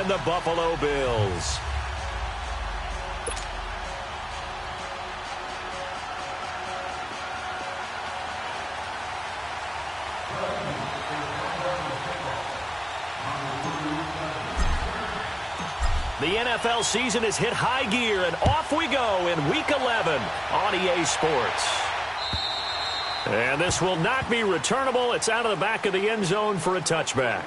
and the Buffalo Bills. The NFL season has hit high gear, and off we go in Week 11 on EA Sports. And this will not be returnable. It's out of the back of the end zone for a touchback.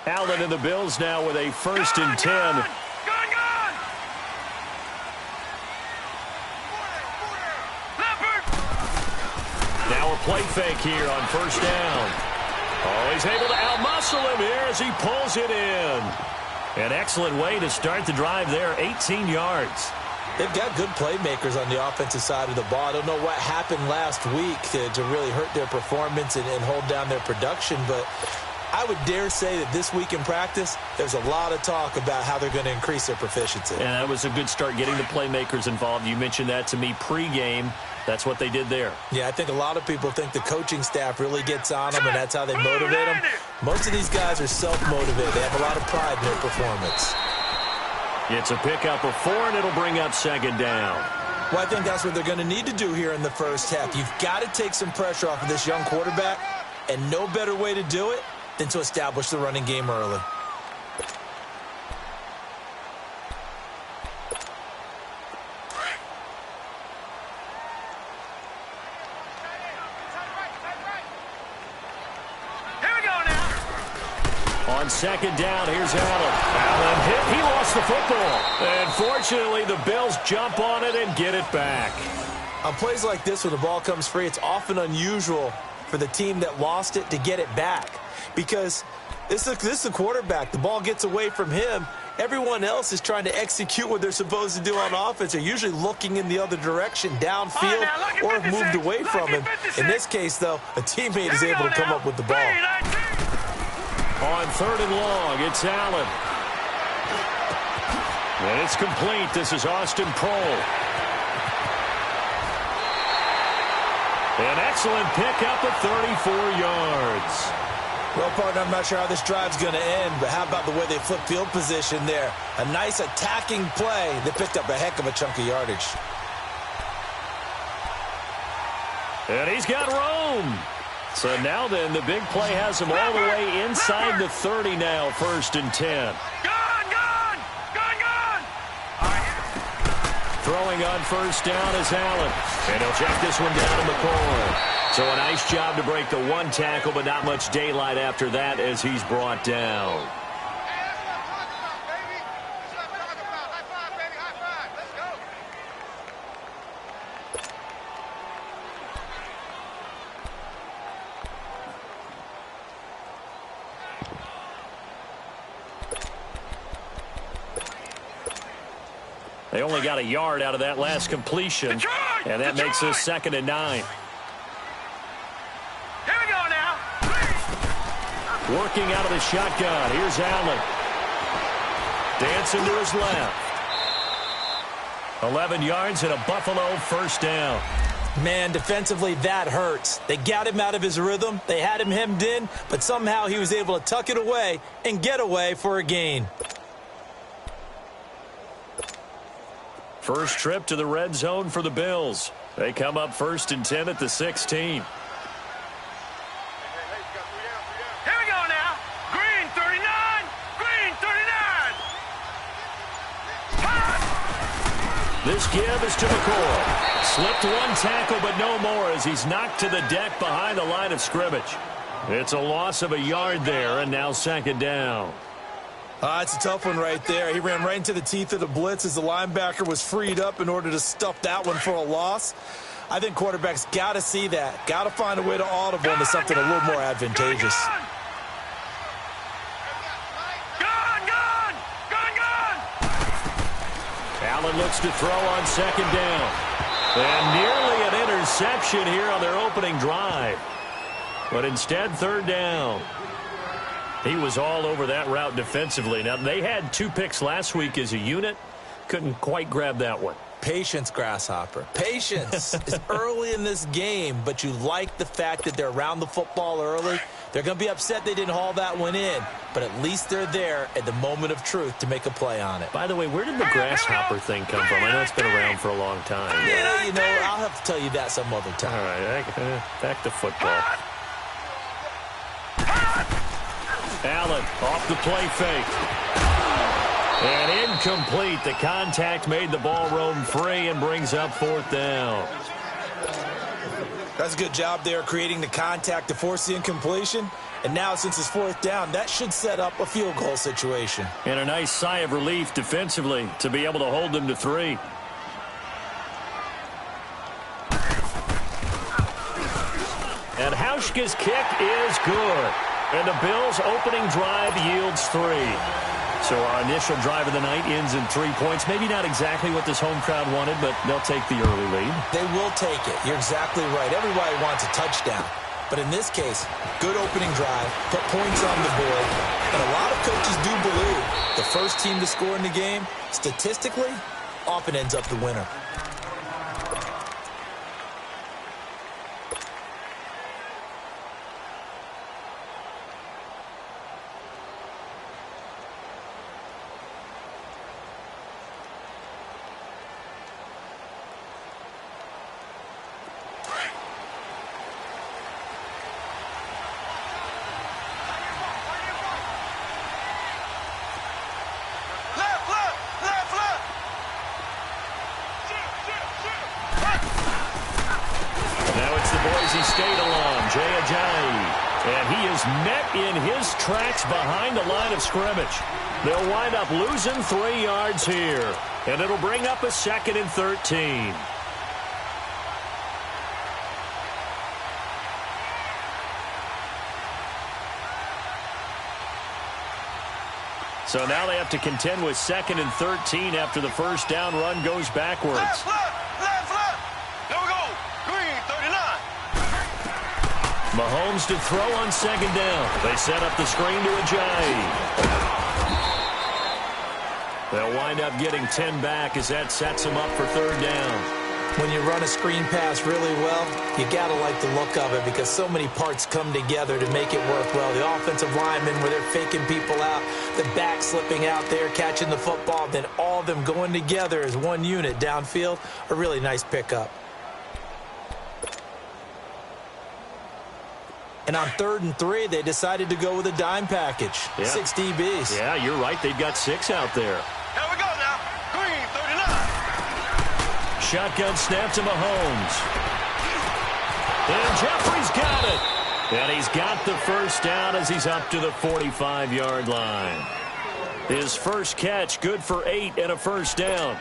Allen and the Bills now with a 1st and 10. Now a play fake here on 1st down. Oh, he's able to outmuscle him here as he pulls it in. An excellent way to start the drive there, 18 yards. They've got good playmakers on the offensive side of the ball. I don't know what happened last week to really hurt their performance and hold down their production, but I would dare say that this week in practice, there's a lot of talk about how they're going to increase their proficiency. And that was a good start getting the playmakers involved. You mentioned that to me pregame. That's what they did there. Yeah, I think a lot of people think the coaching staff really gets on them, and that's how they motivate them. Most of these guys are self-motivated. They have a lot of pride in their performance. It's a pickup of 4, and it'll bring up 2nd down. Well, I think that's what they're going to need to do here in the first half. You've got to take some pressure off of this young quarterback, and no better way to do it than to establish the running game early. On 2nd down, here's Allen. Allen hit. He lost the football. And fortunately, the Bills jump on it and get it back. On plays like this, when the ball comes free, it's often unusual for the team that lost it to get it back. Because this is the quarterback. The ball gets away from him. Everyone else is trying to execute what they're supposed to do on offense. They're usually looking in the other direction, downfield, or have moved away from him. In this case, though, a teammate is able to come up with the ball. On 3rd and long, it's Allen. And it's complete. This is Austin Prohl. An excellent pickup of 34 yards. Well, partner, I'm not sure how this drive's going to end, but how about the way they flip field position there? A nice attacking play. They picked up a heck of a chunk of yardage. And he's got Rome. So now then, the big play has him all the way inside the 30 now, 1st and 10. Throwing on 1st down is Allen. And he'll check this one down to McCoy. So a nice job to break the 1 tackle, but not much daylight after that as he's brought down. They only got a yard out of that last completion, and that makes this 2nd and 9. Here we go now. Working out of the shotgun. Here's Allen. Dancing to his left. 11 yards and a Buffalo 1st down. Man, defensively, that hurts. They got him out of his rhythm. They had him hemmed in, but somehow he was able to tuck it away and get away for a gain. First trip to the red zone for the Bills. They come up 1st and 10 at the 16. This give is to McCoy. Slipped one tackle, but no more as he's knocked to the deck behind the line of scrimmage. It's a loss of a yard there, and now 2nd down. It's a tough one right there. He ran right into the teeth of the blitz as the linebacker was freed up in order to stuff that one for a loss. I think quarterbacks got to see that. Got to find a way to audible into something a little more advantageous. Allen looks to throw on 2nd down. And nearly an interception here on their opening drive. But instead, 3rd down. He was all over that route defensively. Now, they had 2 picks last week as a unit. Couldn't quite grab that one. Patience, Grasshopper. Patience. It's early in this game, but you like the fact that they're around the football early. They're going to be upset they didn't haul that one in, but at least they're there at the moment of truth to make a play on it. By the way, where did the grasshopper thing come from? I know it's been around for a long time. Yeah, you know, I'll have to tell you that some other time. All right, back to football. Allen off the play fake. And incomplete. The contact made the ball roam free and brings up 4th down. That's a good job there creating the contact to force the incompletion. And now since it's 4th down, that should set up a field goal situation. And a nice sigh of relief defensively to be able to hold them to 3. And Hauschka's kick is good. And the Bills' opening drive yields 3. So our initial drive of the night ends in 3 points. Maybe not exactly what this home crowd wanted, but they'll take the early lead. They will take it. You're exactly right. Everybody wants a touchdown. But in this case, good opening drive, put points on the board. And a lot of coaches do believe the first team to score in the game, statistically, often ends up the winner. In his tracks behind the line of scrimmage. They'll wind up losing 3 yards here. And it'll bring up a 2nd and 13. So now they have to contend with 2nd and 13 after the first down run goes backwards. Mahomes to throw on 2nd down. They set up the screen to Ajayi. They'll wind up getting 10 back as that sets them up for 3rd down. When you run a screen pass really well, you got to like the look of it because so many parts come together to make it work well. The offensive linemen where they're faking people out, the back slipping out there, catching the football, then all of them going together as one unit downfield. A really nice pickup. And on 3rd and 3, they decided to go with a dime package. Yeah. 6 DBs. Yeah, you're right. They've got 6 out there. Here we go now. Green, 39. Shotgun snap to Mahomes. And Jeffrey's got it. And he's got the first down as he's up to the 45-yard line. His first catch, good for 8 and a first down.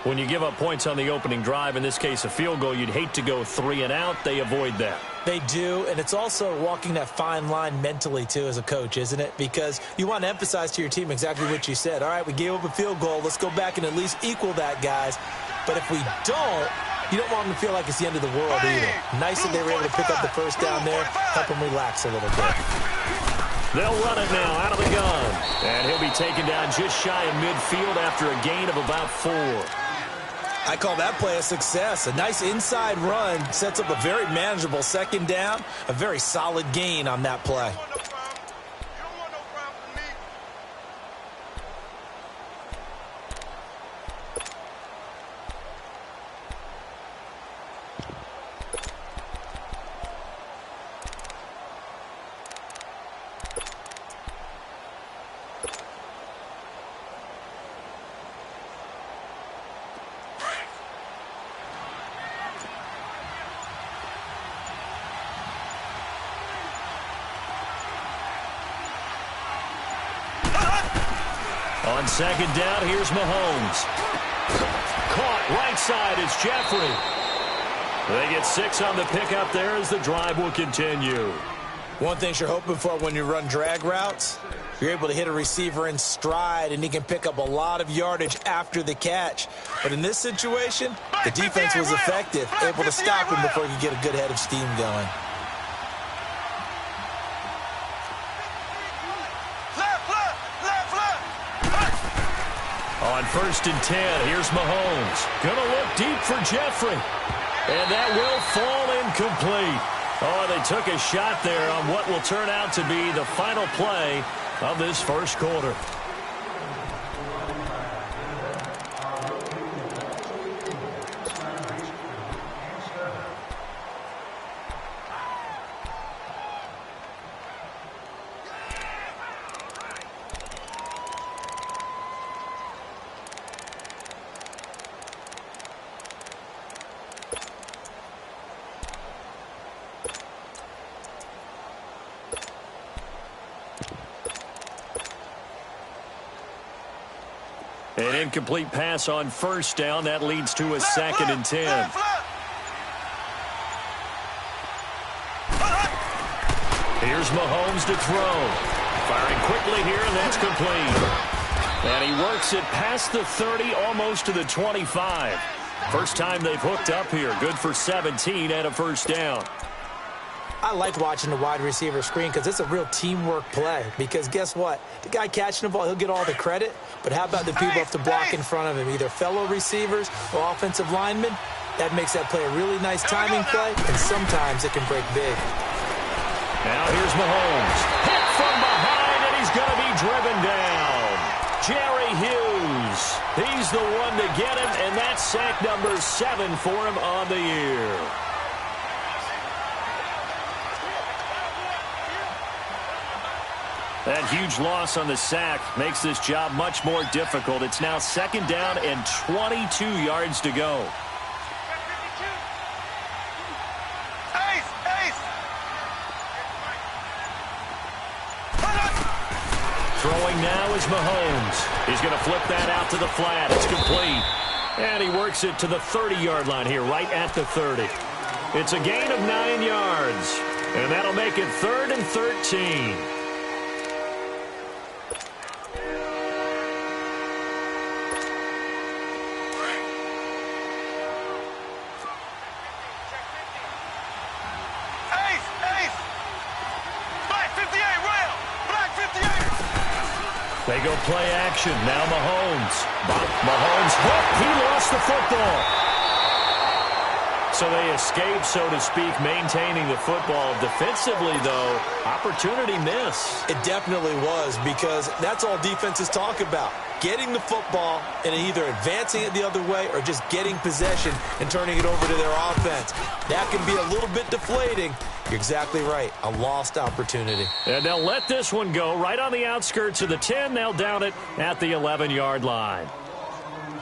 When you give up points on the opening drive, in this case a field goal, you'd hate to go 3 and out. They avoid that. They do, and it's also walking that fine line mentally, too, as a coach, isn't it? Because you want to emphasize to your team exactly what you said. All right, we gave up a field goal. Let's go back and at least equal that, guys. But if we don't, you don't want them to feel like it's the end of the world either. Nice that they were able to pick up the first down there, help them relax a little bit. They'll run it now out of the gun. And he'll be taken down just shy of midfield after a gain of about 4. I call that play a success. A nice inside run sets up a very manageable second down, a very solid gain on that play. On second down, here's Mahomes. Caught right side is Jeffrey. They get 6 on the pickup there as the drive will continue. One thing you're hoping for when you run drag routes, you're able to hit a receiver in stride, and he can pick up a lot of yardage after the catch. But in this situation, the defense was effective, able to stop him before he could get a good head of steam going. On 1st and 10, here's Mahomes. Gonna look deep for Jeffrey. And that will fall incomplete. Oh, they took a shot there on what will turn out to be the final play of this first quarter. An incomplete pass on 1st down. That leads to a 2nd and 10. Here's Mahomes to throw. Firing quickly here, and that's complete. And he works it past the 30, almost to the 25. First time they've hooked up here. Good for 17 and a 1st down. I like watching the wide receiver screen because it's a real teamwork play. Because guess what? The guy catching the ball, he'll get all the credit. But how about the people up to block in front of him, either fellow receivers or offensive linemen? That makes that play a really nice timing play, and sometimes it can break big. Now here's Mahomes. Hit from behind, and he's going to be driven down. Jerry Hughes. He's the one to get him, and that's sack number 7 for him on the year. That huge loss on the sack makes this job much more difficult. It's now 2nd down and 22 yards to go. Throwing now is Mahomes. He's going to flip that out to the flat. It's complete. And he works it to the 30-yard line here, right at the 30. It's a gain of 9 yards. And that'll make it 3rd and 13. They go play action. Now Mahomes. Mahomes hooked. He lost the football. So they escape, so to speak, maintaining the football. Defensively, though, opportunity miss. It definitely was, because that's all defenses talk about. Getting the football and either advancing it the other way or just getting possession and turning it over to their offense. That can be a little bit deflating. You're exactly right. A lost opportunity. And they'll let this one go right on the outskirts of the 10. They'll down it at the 11-yard line.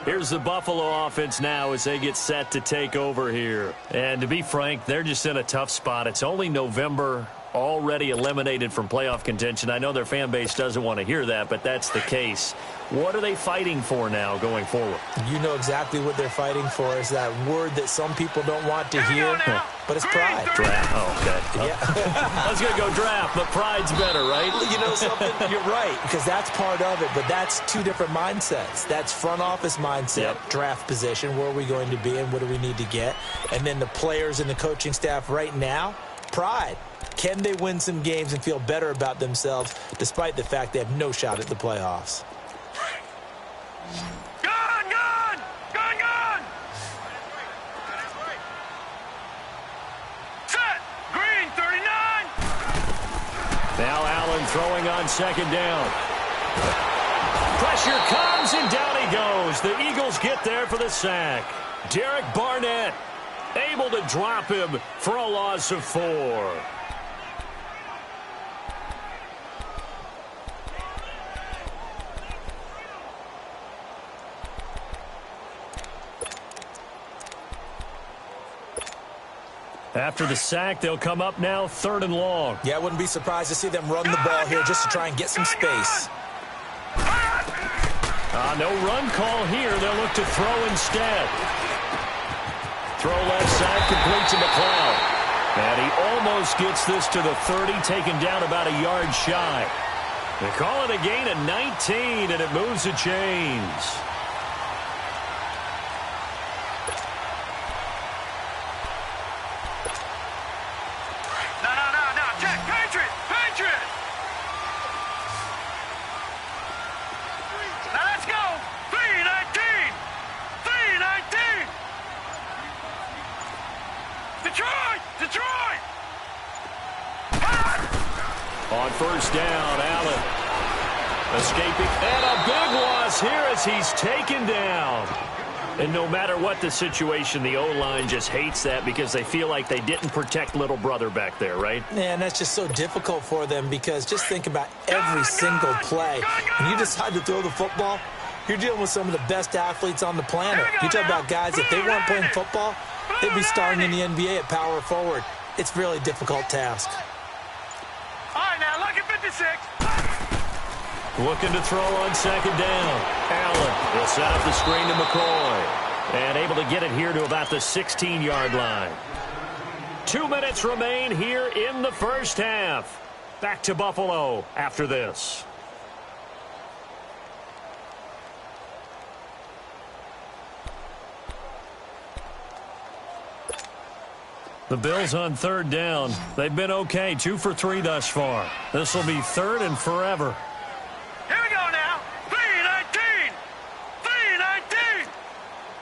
Here's the Buffalo offense now as they get set to take over here. And to be frank, they're just in a tough spot. It's only November, already eliminated from playoff contention. I know their fan base doesn't want to hear that, but that's the case. What are they fighting for now going forward? You know exactly what they're fighting for. Is that word that some people don't want to hear, but it's pride. Draft. Oh, okay. Yeah. I was going to go draft, but pride's better, right? You know something? You're right, because that's part of it, but that's two different mindsets. That's front office mindset, draft position, where are we going to be and what do we need to get? And then the players and the coaching staff right now, pride. Can they win some games and feel better about themselves despite the fact they have no shot at the playoffs? Now Allen throwing on second down. Pressure comes, and down he goes. The Eagles get there for the sack. Derek Barnett able to drop him for a loss of 4. After the sack, they'll come up now 3rd and long. Yeah, I wouldn't be surprised to see them run the ball here just to try and get some space. No run call here. They'll look to throw instead. Throw left side, complete to McLeod. And he almost gets this to the 30, taken down about a yard shy. They call it a gain of 19, and it moves the chains. On first down, Allen escaping, and a big loss here as he's taken down. And no matter what the situation, the O-line just hates that because they feel like they didn't protect little brother back there, right? Man, that's just so difficult for them because just think about every single play. When you decide to throw the football, you're dealing with some of the best athletes on the planet. You talk about guys, if they weren't playing football, they'd be starting in the NBA at power forward. It's a really difficult task. All right, now, look at 56. Looking to throw on second down. Allen will set up the screen to McCoy. And able to get it here to about the 16-yard line. 2 minutes remain here in the first half. Back to Buffalo after this. The Bills on third down. They've been okay, 2 for 3 thus far. This will be 3rd and forever. Here we go now. 3-19. 3-19.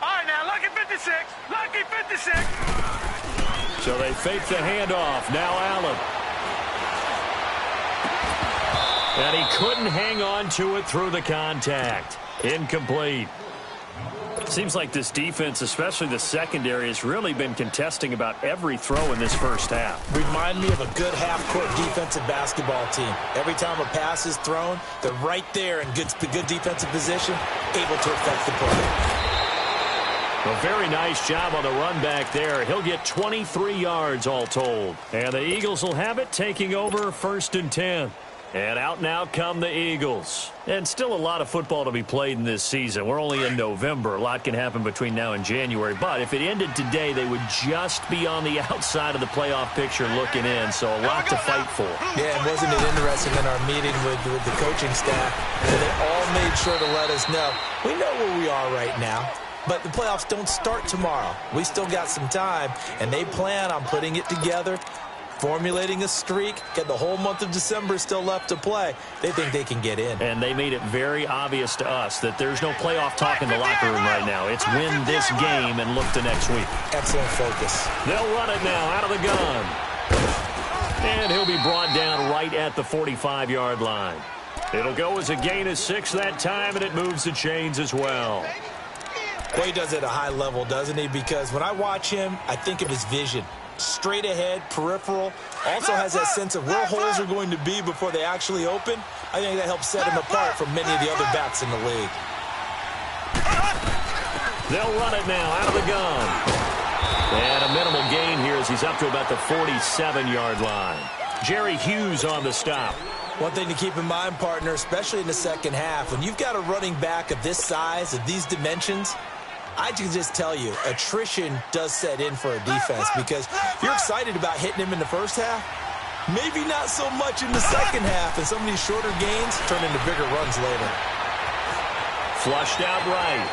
All right, now, lucky 56. Lucky 56. So they fake the handoff. Now Allen. And he couldn't hang on to it through the contact. Incomplete. Seems like this defense, especially the secondary, has really been contesting about every throw in this first half. Remind me of a good half-court defensive basketball team. Every time a pass is thrown, they're right there in good defensive position, able to affect the play. A very nice job on the run back there. He'll get 23 yards all told. And the Eagles will have it, taking over 1st and 10. And out now come the Eagles. And still a lot of football to be played in this season. We're only in November. A lot can happen between now and January. But if it ended today, they would just be on the outside of the playoff picture looking in. So a lot to fight for. Yeah, and wasn't it interesting in our meeting with the coaching staff? They all made sure to let us know. We know where we are right now. But the playoffs don't start tomorrow. We still got some time. And they plan on putting it together, formulating a streak, get the whole month of December still left to play. They think they can get in. And they made it very obvious to us that there's no playoff talk in the locker room right now. It's win this game and look to next week. Excellent focus. They'll run it now out of the gun. And he'll be brought down right at the 45-yard line. It'll go as a gain of 6 that time, and it moves the chains as well. Well, he does it at a high level, doesn't he? Because when I watch him, I think of his vision. Straight ahead, peripheral. Also has that sense of where holes are going to be before they actually open. I think that helps set him apart from many of the other backs in the league. They'll run it now out of the gun. And a minimal gain here as he's up to about the 47-yard line. Jerry Hughes on the stop. One thing to keep in mind, partner, especially in the second half, when you've got a running back of this size, of these dimensions, I can just tell you, attrition does set in for a defense because you're excited about hitting him in the first half. Maybe not so much in the second half, and some of these shorter gains turn into bigger runs later. Flushed out right.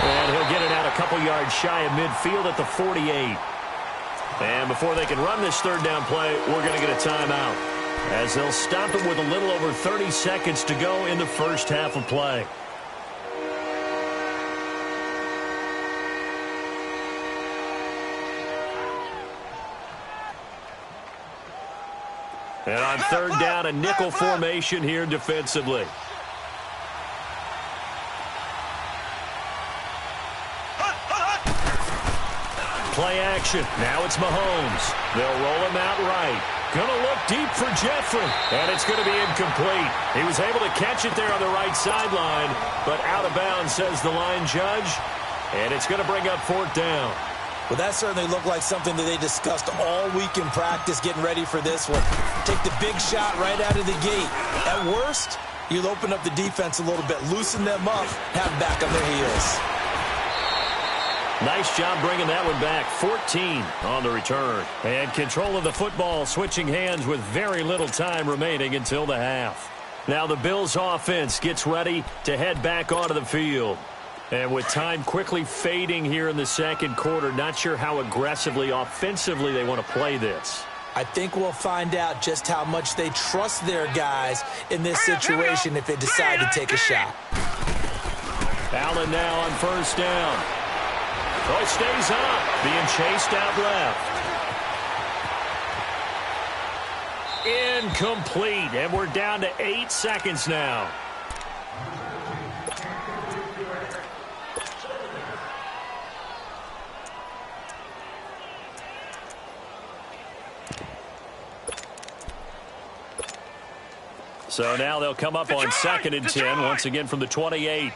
And he'll get it out a couple yards shy of midfield at the 48. And before they can run this third down play, we're going to get a timeout, as they'll stop it with a little over 30 seconds to go in the first half of play. And on third down, a nickel formation here defensively. Play action. Now it's Mahomes. They'll roll him out right. Going to look deep for Jeffrey. And it's going to be incomplete. He was able to catch it there on the right sideline, but out of bounds, says the line judge. And it's going to bring up fourth down. Well, that certainly looked like something that they discussed all week in practice, getting ready for this one. Take the big shot right out of the gate. At worst, you'll open up the defense a little bit, loosen them up, have them back on their heels. Nice job bringing that one back. 14 on the return. And control of the football, switching hands with very little time remaining until the half. Now the Bills offense gets ready to head back onto the field. And with time quickly fading here in the second quarter, not sure how aggressively, offensively they want to play this. I think we'll find out just how much they trust their guys in this situation if they decide to take a shot. Allen now on first down. Oh, it stays up, being chased out left. Incomplete, and we're down to 8 seconds now. So now they'll come up on 2nd and 10, once again from the 28.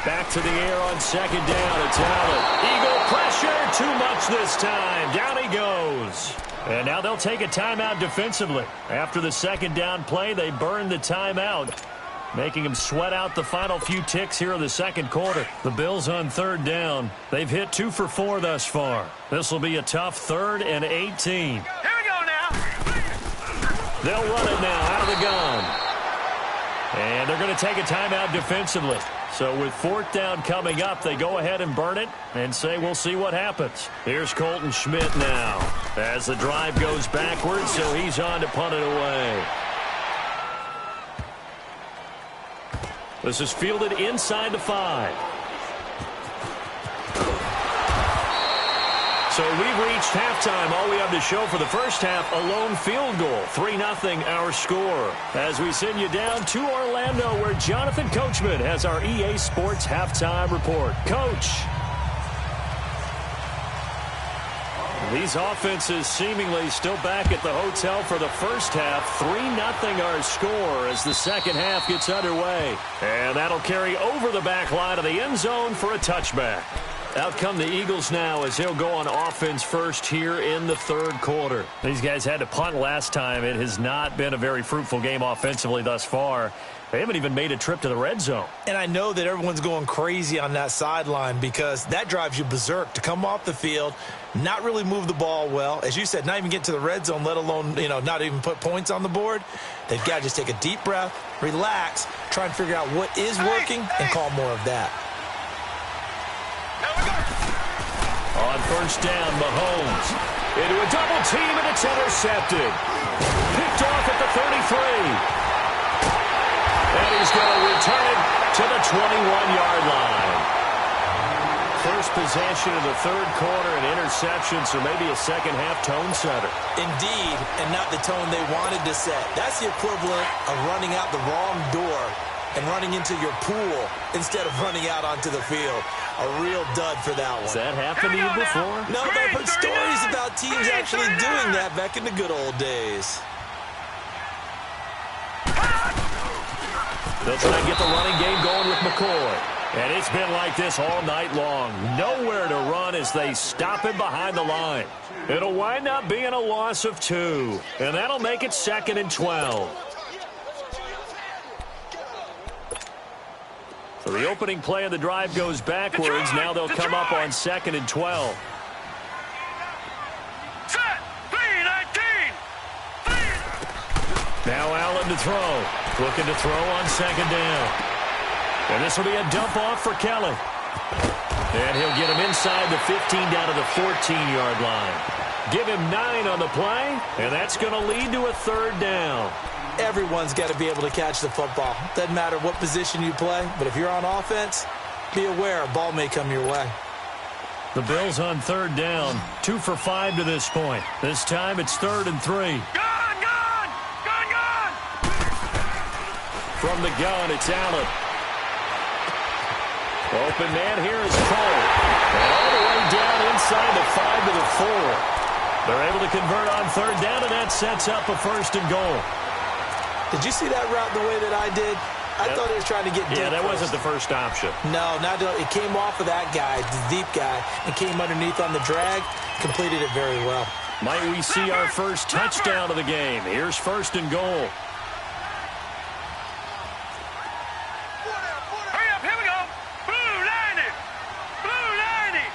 Back to the air on 2nd down. It's Allen. Eagle pressure. Too much this time. Down he goes. And now they'll take a timeout defensively. After the 2nd down play, they burned the timeout, making them sweat out the final few ticks here in the second quarter. The Bills on 3rd down. They've hit 2 for 4 thus far. This will be a tough 3rd and 18. Here we go now. They'll run it now out of the gun. And they're going to take a timeout defensively. So with 4th down coming up, they go ahead and burn it and say we'll see what happens. Here's Colton Schmidt now as the drive goes backwards, so he's on to punt it away. This is fielded inside the 5. So we've reached halftime. All we have to show for the first half, a lone field goal. 3-0 our score. As we send you down to Orlando, where Jonathan Coachman has our EA Sports halftime report. Coach. These offenses seemingly still back at the hotel for the first half. 3-0 our score as the second half gets underway. And that'll carry over the back line of the end zone for a touchback. Out come the Eagles now as they'll go on offense first here in the 3rd quarter. These guys had to punt last time. It has not been a very fruitful game offensively thus far. They haven't even made a trip to the red zone. And I know that everyone's going crazy on that sideline because that drives you berserk to come off the field, not really move the ball well. As you said, not even get to the red zone, let alone, not even put points on the board. They've got to just take a deep breath, relax, try and figure out what is working and call more of that. On first down, Mahomes into a double team, and it's intercepted. Picked off at the 33. And he's going to return it to the 21-yard line. First possession of the 3rd quarter, and interception, so maybe a second-half tone setter. Indeed, and not the tone they wanted to set. That's the equivalent of running out the wrong door and running into your pool instead of running out onto the field. A real dud for that one. Has that happened to you before? No, but I've heard stories about teams actually doing that back in the good old days. They'll try and get the running game going with McCoy. And it's been like this all night long. Nowhere to run as they stop him behind the line. It'll wind up being a loss of 2. And that'll make it 2nd and 12. So the opening play of the drive goes backwards. Now they'll come up on 2nd and 12. Set. 3-19. Now Allen to throw. Looking to throw on 2nd down. And this will be a dump off for Kelly. And he'll get him inside the 15 down to the 14-yard line. Give him 9 on the play, and that's going to lead to a 3rd down. Everyone's got to be able to catch the football. Doesn't matter what position you play, but if you're on offense, be aware a ball may come your way. The Bills on third down. 2 for 5 to this point. This time it's 3rd and 3. Gun, gun! Gun, gun! From the gun, it's Allen. Open man here is Cole. And all the way down inside the 5 to the 4. They're able to convert on third down, and that sets up a 1st and goal. Did you see that route the way that I did? I thought he was trying to get deep. Yeah, that first. wasn't the first option. No, it came off of that guy, the deep guy, and came underneath on the drag, completed it very well. Might we see our first touchdown of the game? Here's 1st and goal. Hurry up, here we go. Blue 90. Blue 90.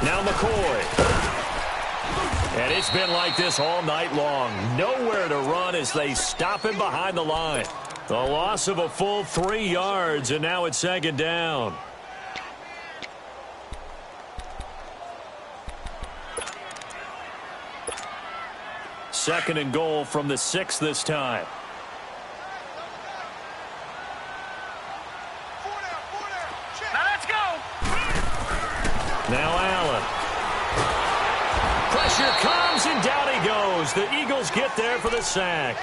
Now McCoy. And it's been like this all night long. Nowhere to run as they stop him behind the line. The loss of a full 3 yards, and now it's 2nd down. Second and goal from the 6 this time. Now let's go. Now Allen. Pressure comes, and down he goes. The Eagles get there for the sack.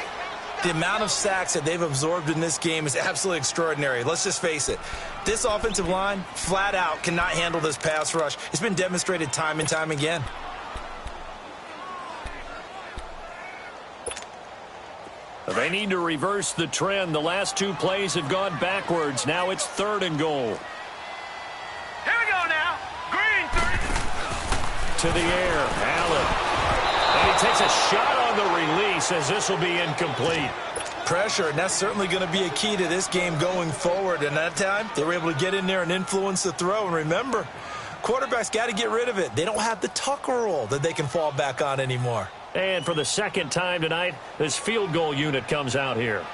The amount of sacks that they've absorbed in this game is absolutely extraordinary. Let's just face it. This offensive line, flat out, cannot handle this pass rush. It's been demonstrated time and time again. They need to reverse the trend. The last 2 plays have gone backwards. Now it's 3rd and goal. Here we go now. Green 30. To the air, Allen. And he takes a shot on the release as this will be incomplete. Pressure, and that's certainly going to be a key to this game going forward. And that time, they were able to get in there and influence the throw. And remember, quarterbacks got to get rid of it. They don't have the Tucker rule that they can fall back on anymore. And for the 2nd time tonight, this field goal unit comes out here.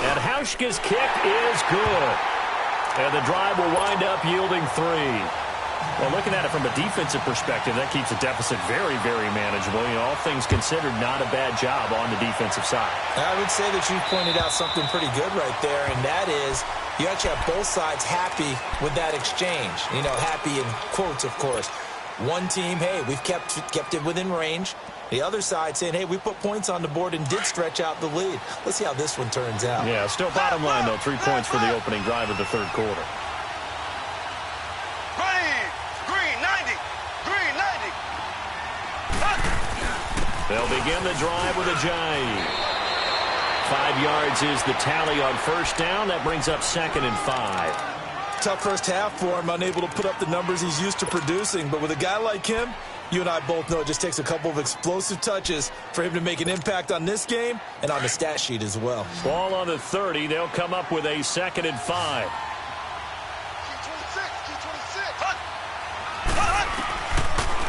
And Hauschka's kick is good. And the drive will wind up yielding 3. Well, looking at it from a defensive perspective, that keeps the deficit very, very manageable. You know, all things considered, not a bad job on the defensive side. I would say that you pointed out something pretty good right there, and that is you actually have both sides happy with that exchange. You know, happy in quotes, of course. One team, hey, we've kept it within range. The other side saying, hey, we put points on the board and did stretch out the lead. Let's see how this one turns out. Yeah, still bottom line, though, 3 points for the opening drive of the 3rd quarter. They'll begin the drive with a jive. 5 yards is the tally on 1st down. That brings up 2nd and 5. Tough first half for him, unable to put up the numbers he's used to producing. But with a guy like him, you and I both know it just takes a couple of explosive touches for him to make an impact on this game and on the stat sheet as well. Ball on the 30. They'll come up with a 2nd and 5.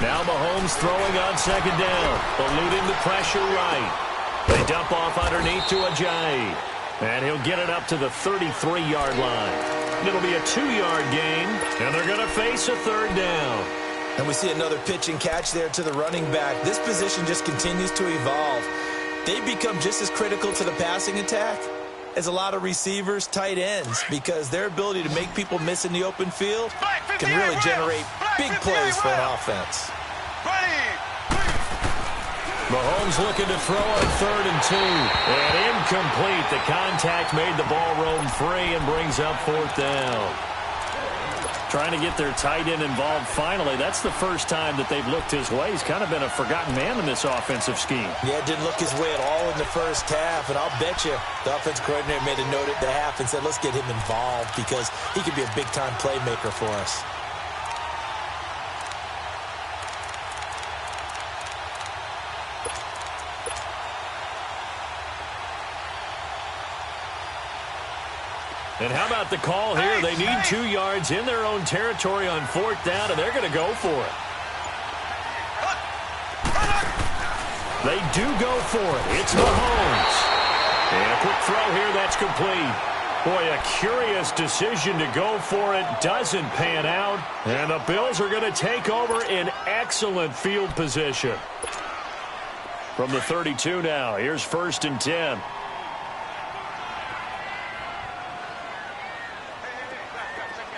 Now Mahomes throwing on 2nd down, eluding the pressure right. They dump off underneath to Ajayi, and he'll get it up to the 33-yard line. It'll be a 2-yard gain, and they're going to face a 3rd down. And we see another pitch and catch there to the running back. This position just continues to evolve. They become just as critical to the passing attack as a lot of receivers, tight ends, because their ability to make people miss in the open field can really generate big plays for an offense. Mahomes looking to throw on 3rd and 2. And incomplete. The contact made the ball roam free and brings up 4th down. Trying to get their tight end involved finally. That's the first time that they've looked his way. He's kind of been a forgotten man in this offensive scheme. Yeah, didn't look his way at all in the first half. And I'll bet you the offensive coordinator made a note at the half and said, let's get him involved because he could be a big-time playmaker for us. And how about the call here? They need 2 yards in their own territory on 4th down, and they're going to go for it. They do go for it. It's Mahomes. And a quick throw here that's complete. Boy, a curious decision to go for it. Doesn't pan out. And the Bills are going to take over in excellent field position. From the 32 now, here's 1st and 10.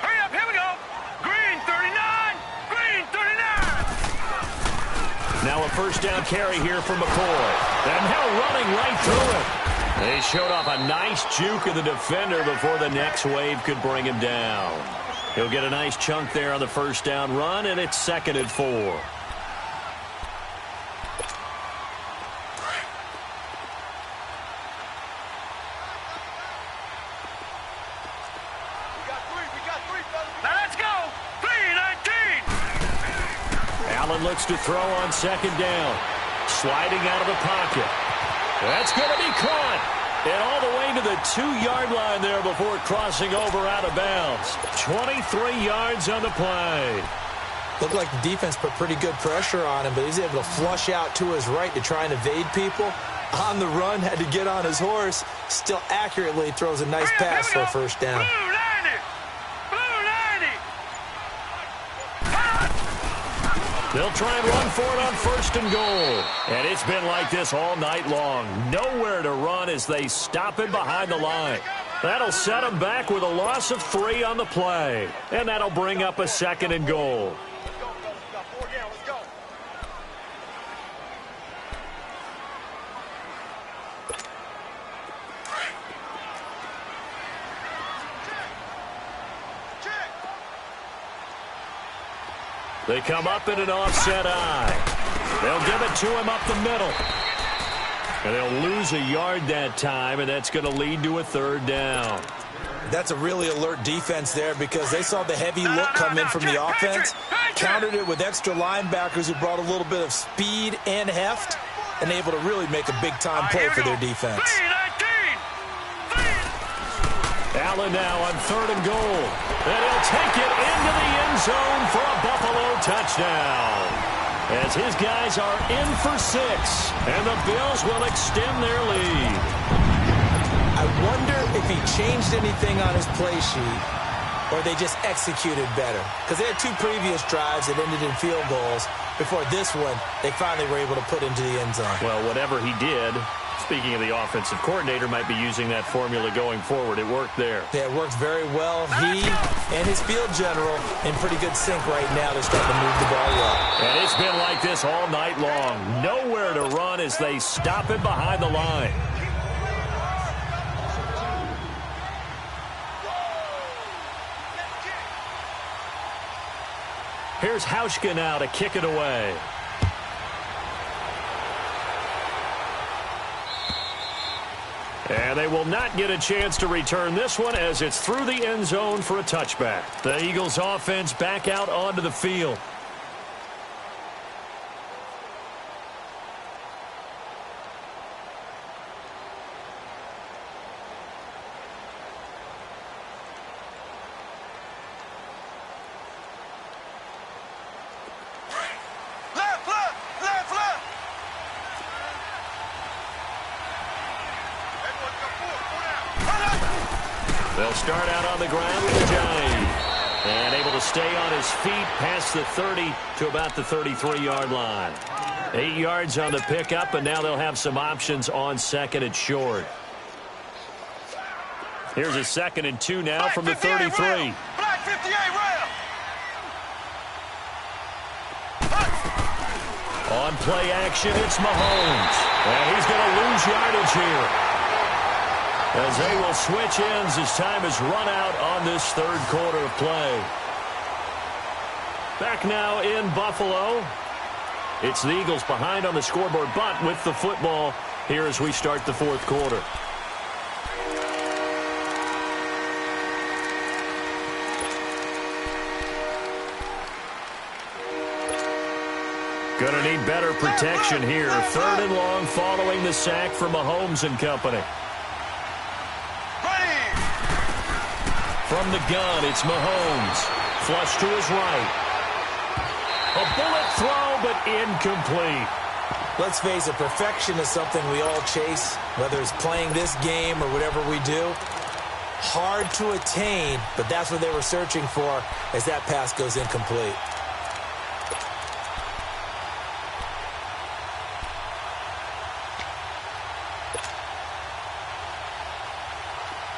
Hurry up, here we go. Green 39, green 39. Now a 1st down carry here from McCoy. And now running right through it. They showed off a nice juke of the defender before the next wave could bring him down. He'll get a nice chunk there on the 1st down run, and it's 2nd and 4. Now let's go. 3-19. Allen looks to throw on 2nd down. Sliding out of the pocket. That's going to be caught. And all the way to the 2-yard line there before crossing over out of bounds. 23 yards on the play. Looked like the defense put pretty good pressure on him, but he's able to flush out to his right to try and evade people. On the run, had to get on his horse. Still accurately throws a nice pass for a 1st down. Blue 90. Blue 90. They'll try and run for it on 1st and goal. And it's been like this all night long. Nowhere to run as they stop him behind the line. That'll set him back with a loss of 3 on the play. And that'll bring up a 2nd and goal. They come up in an offset eye. They'll give it to him up the middle. And they'll lose a yard that time, and that's going to lead to a 3rd down. That's a really alert defense there because they saw the heavy look come in from the offense, countered it with extra linebackers who brought a little bit of speed and heft, and able to really make a big-time play for their defense. 3-19. Allen now on 3rd and goal. And he'll take it into the end zone for a Buffalo touchdown. As his guys are in for 6, and the Bills will extend their lead. I wonder if he changed anything on his play sheet or they just executed better. Because they had 2 previous drives that ended in field goals. Before this one, they finally were able to put into the end zone. Well, whatever he did, speaking of the offensive coordinator, might be using that formula going forward. It worked there. Yeah, it worked very well. He and his field general in pretty good sync right now. They're starting to move the ball well. And it's been like this all night long. Nowhere to run as they stop him behind the line. Here's Hauschka now to kick it away. And they will not get a chance to return this one as it's through the end zone for a touchback. The Eagles offense back out onto the field. They'll start out on the ground with a dive. And able to stay on his feet past the 30 to about the 33-yard line. 8 yards on the pickup, and now they'll have some options on 2nd and short. Here's a 2nd and 2 now from the 33. Black 58 rail. On play action, it's Mahomes. And he's going to lose yardage here, as they will switch ends as time has run out on this 3rd quarter of play. Back now in Buffalo. It's the Eagles behind on the scoreboard, but with the football here as we start the 4th quarter. Going to need better protection here. 3rd and long following the sack from Mahomes and company. From the gun, it's Mahomes. Flush to his right. A bullet throw, but incomplete. Let's face it, perfection is something we all chase, whether it's playing this game or whatever we do. Hard to attain, but that's what they were searching for as that pass goes incomplete.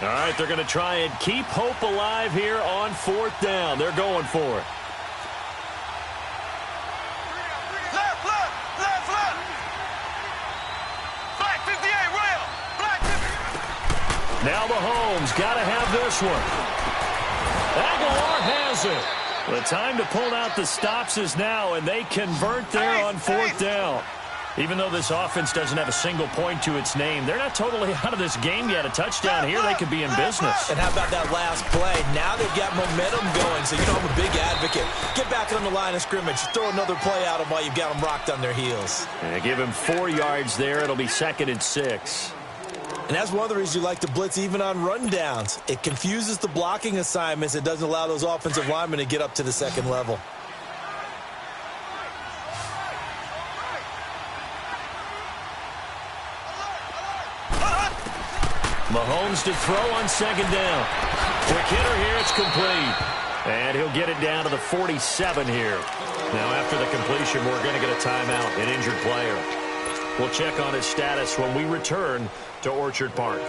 All right, they're going to try and keep hope alive here on 4th down. They're going for it. Left, left, left, left. Black 58, rail. Black 58. Now Mahomes got to have this one. Aguilar has it. The time to pull out the stops is now, and they convert there on 4th down. Even though this offense doesn't have a single point to its name, they're not totally out of this game yet. A touchdown here, they could be in business. And how about that last play? Now they've got momentum going, so you know I'm a big advocate. Get back on the line of scrimmage. Throw another play out of while you've got them rocked on their heels. And give him 4 yards there. It'll be 2nd and 6. And that's one of the reasons you like to blitz even on rundowns. It confuses the blocking assignments. It doesn't allow those offensive linemen to get up to the second level. Mahomes to throw on 2nd down. Quick hitter here. It's complete. And he'll get it down to the 47 here. Now, after the completion, we're going to get a timeout, an injured player. We'll check on his status when we return to Orchard Park.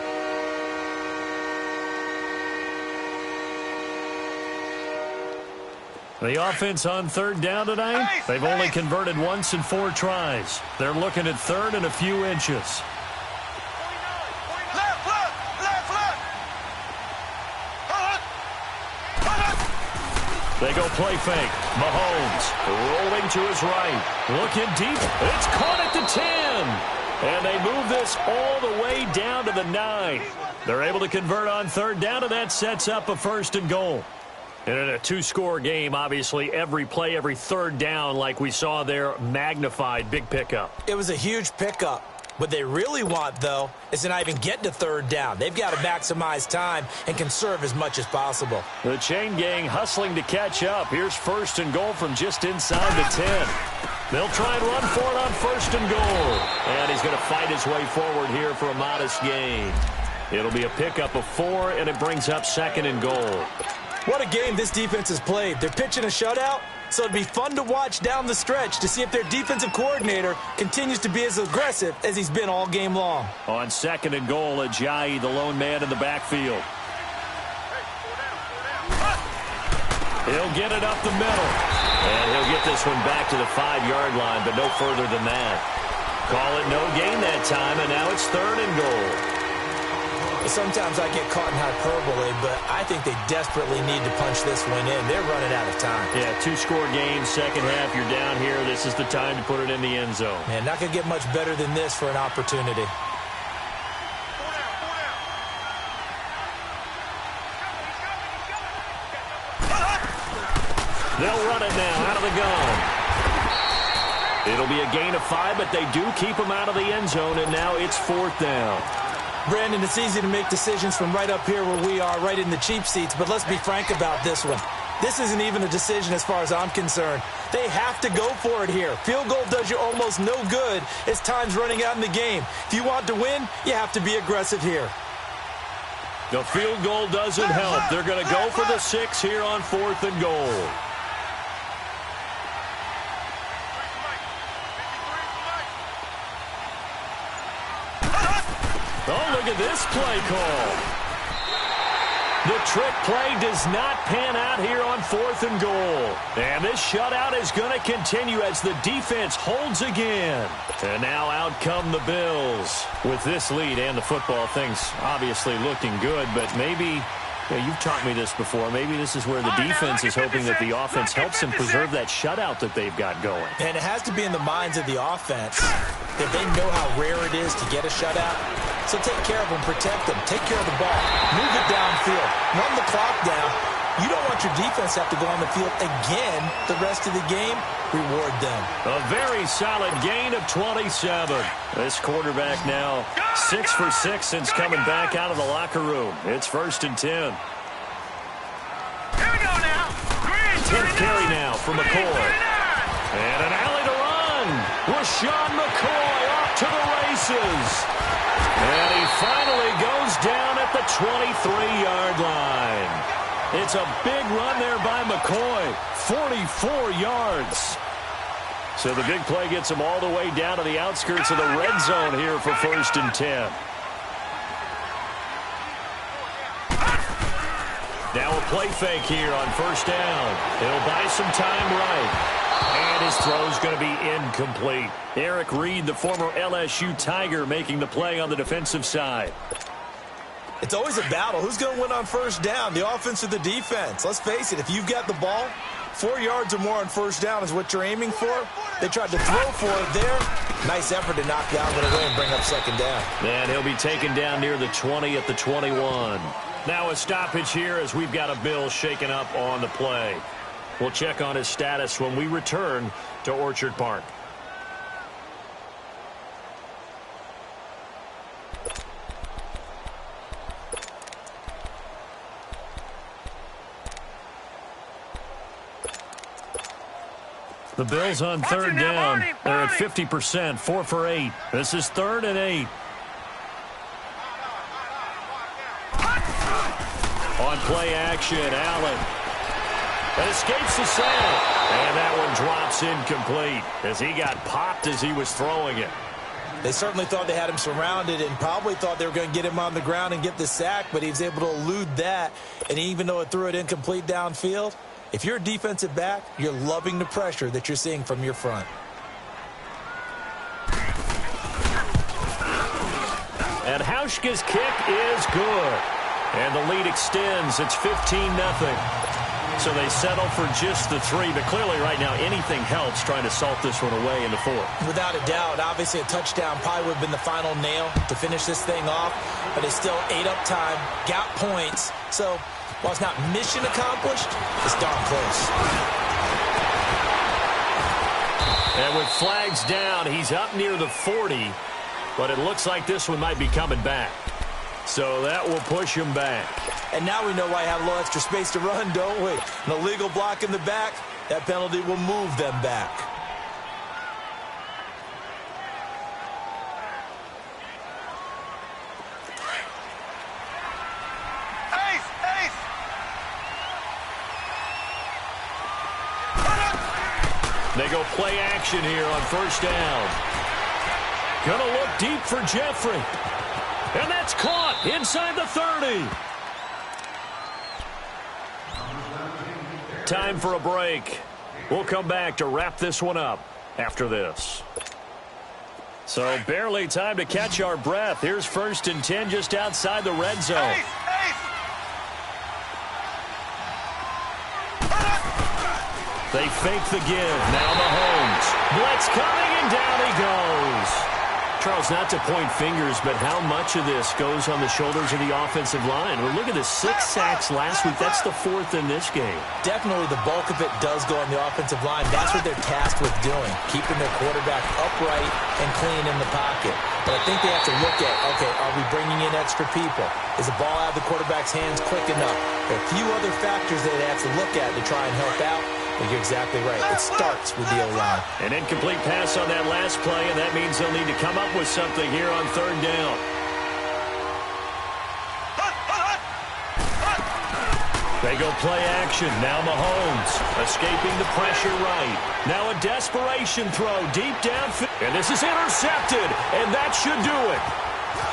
The offense on 3rd down tonight, they've only converted once in 4 tries. They're looking at 3rd and a few inches. They go play fake. Mahomes rolling to his right. Looking deep. It's caught at the 10. And they move this all the way down to the 9. They're able to convert on 3rd down, and that sets up a 1st and goal. And in a 2-score game, obviously, every play, every 3rd down, like we saw there, magnified. Big pickup. It was a huge pickup. What they really want, though, is to not even get to 3rd down. They've got to maximize time and conserve as much as possible. The chain gang hustling to catch up. Here's 1st and goal from just inside the 10. They'll try and run for it on 1st and goal. And he's going to fight his way forward here for a modest gain. It'll be a pickup of 4, and it brings up 2nd and goal. What a game this defense has played. They're pitching a shutout, so it'd be fun to watch down the stretch to see if their defensive coordinator continues to be as aggressive as he's been all game long. On 2nd and goal, Ajayi, the lone man in the backfield. He'll get it up the middle. And he'll get this one back to the 5-yard line, but no further than that. Call it no gain that time, and now it's 3rd and goal. Sometimes I get caught in hyperbole, but I think they desperately need to punch this one in. They're running out of time. Yeah, 2-score game, second half, you're down here. This is the time to put it in the end zone. Man, not going to get much better than this for an opportunity. They'll run it now out of the gun. It'll be a gain of 5, but they do keep him out of the end zone, and now it's 4th down. Brandon, it's easy to make decisions from right up here where we are, right in the cheap seats, but let's be frank about this one. This isn't even a decision as far as I'm concerned. They have to go for it here. Field goal does you almost no good as time's running out in the game. If you want to win, you have to be aggressive here. The field goal doesn't help. They're going to go for the 6 here on 4th and goal. Oh, look at this play call. The trick play does not pan out here on 4th and goal. And this shutout is going to continue as the defense holds again. And now out come the Bills. With this lead and the football, things obviously looking good, but maybe, you've taught me this before, maybe this is where the defense is hoping that the offense helps them preserve that shutout that they've got going. And it has to be in the minds of the offense that they know how rare it is to get a shutout. So take care of them, protect them, take care of the ball, move it downfield, run the clock down. You don't want your defense to have to go on the field again the rest of the game. Reward them. A very solid gain of 27. This quarterback now 6 for 6 since coming back out of the locker room. It's 1st and 10. Here we go now. 10th carry now for McCoy. And an alley to run. Rashawn McCoy off to the races. And he finally goes down at the 23-yard line. It's a big run there by McCoy. 44 yards. So the big play gets him all the way down to the outskirts of the red zone here for 1st and 10. Now a play fake here on 1st down. He'll buy some time right. And his throw's going to be incomplete. Eric Reed, the former LSU Tiger, making the play on the defensive side. It's always a battle. Who's going to win on 1st down, the offense or the defense? Let's face it, if you've got the ball, 4 yards or more on 1st down is what you're aiming for. They tried to throw for it there. Nice effort to knock down the away and bring up 2nd down. And he'll be taken down near the 20 at the 21. Now a stoppage here as we've got a Bill shaken up on the play. We'll check on his status when we return to Orchard Park. The Bills on 3rd down. They're at 50%, 4 for 8. This is 3rd and 8. On play action, Allen. That escapes the sack. And that one drops incomplete as he got popped as he was throwing it. They certainly thought they had him surrounded and probably thought they were going to get him on the ground and get the sack, but he was able to elude that. And even though it threw it incomplete downfield, if you're a defensive back, you're loving the pressure that you're seeing from your front. And Hauschka's kick is good. And the lead extends. It's 15-0. So they settle for just the 3. But clearly right now anything helps trying to salt this one away in the 4th. Without a doubt. Obviously a touchdown probably would have been the final nail to finish this thing off. But it's still 8 up time. Got points. So while it's not mission accomplished, it's darn close. And with flags down, he's up near the 40. But it looks like this one might be coming back. So that will push him back. And now we know why I have a little extra space to run, don't we? An illegal block in the back, that penalty will move them back. Ace! Ace! They go play action here on 1st down. Gonna look deep for Jeffrey. And that's caught inside the 30. Time for a break. We'll come back to wrap this one up after this. So barely time to catch our breath. Here's 1st and 10 just outside the red zone. Ace! Ace! They fake the give. Now Mahomes. Blitz coming, and down he goes. Charles, not to point fingers, but how much of this goes on the shoulders of the offensive line? Well, look at the 6 sacks last week. That's the 4th in this game. Definitely the bulk of it does go on the offensive line. That's what they're tasked with doing, keeping their quarterback upright and clean in the pocket. But I think they have to look at, okay, are we bringing in extra people? Is the ball out of the quarterback's hands quick enough? There are a few other factors that they have to look at to try and help out. But you're exactly right. It starts with the O-line. An incomplete pass on that last play, and that means they'll need to come up with something here on 3rd down. They go play action. Now Mahomes escaping the pressure right. Now a desperation throw deep downfield. And this is intercepted, and that should do it.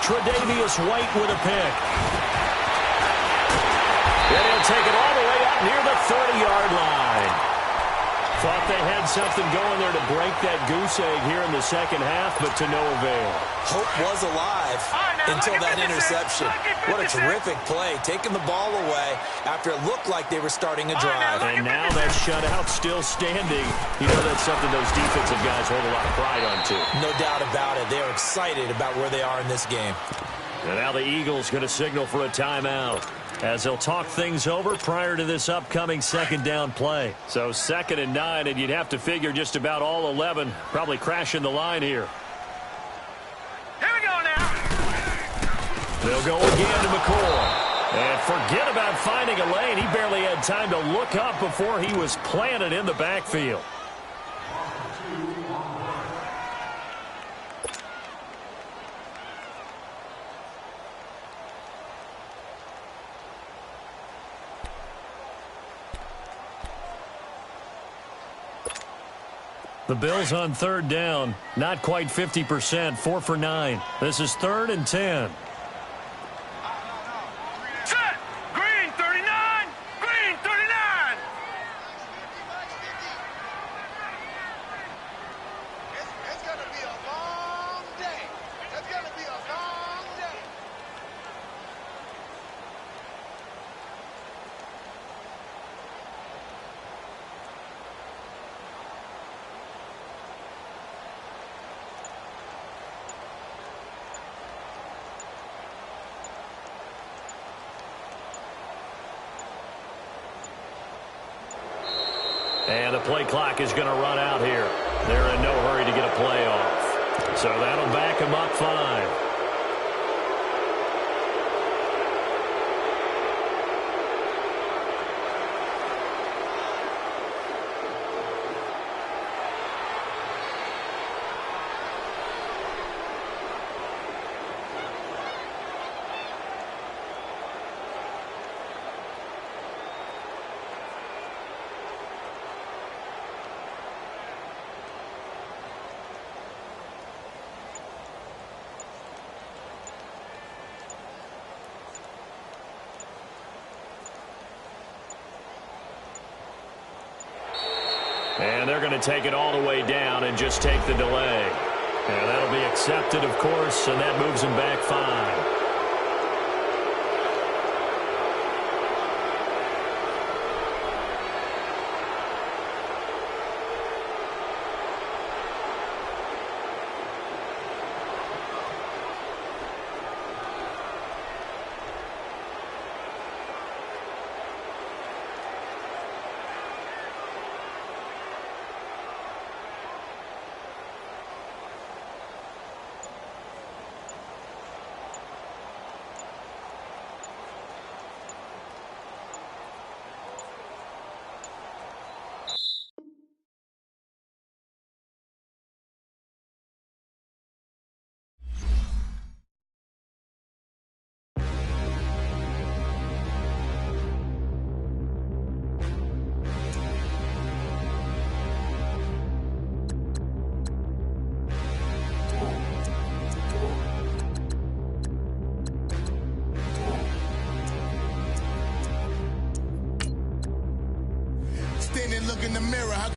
Tre'Davious White with a pick. And he'll take it all the way up near the 30-yard line. Thought they had something going there to break that goose egg here in the 2nd half, but to no avail. Hope was alive until that interception. What a terrific play, taking the ball away after it looked like they were starting a drive. And now that shutout still standing. You know that's something those defensive guys hold a lot of pride on, too. No doubt about it. They are excited about where they are in this game. And now the Eagles going to signal for a timeout as they'll talk things over prior to this upcoming 2nd down play. So 2nd and 9, and you'd have to figure just about all 11 probably crashing the line here. Here we go now. They'll go again to McCoy. And forget about finding a lane. He barely had time to look up before he was planted in the backfield. The Bills on third down, not quite 50%, 4 for 9. This is 3rd and 10. Set. Green 39. Green 39. It's going to be a long day. It's going to be a long day. And the play clock is going to run out here. They're in no hurry to get a play off. So that'll back them up 5. And they're going to take it all the way down and just take the delay. And that'll be accepted, of course, and that moves them back 5. Stand and look in the mirror.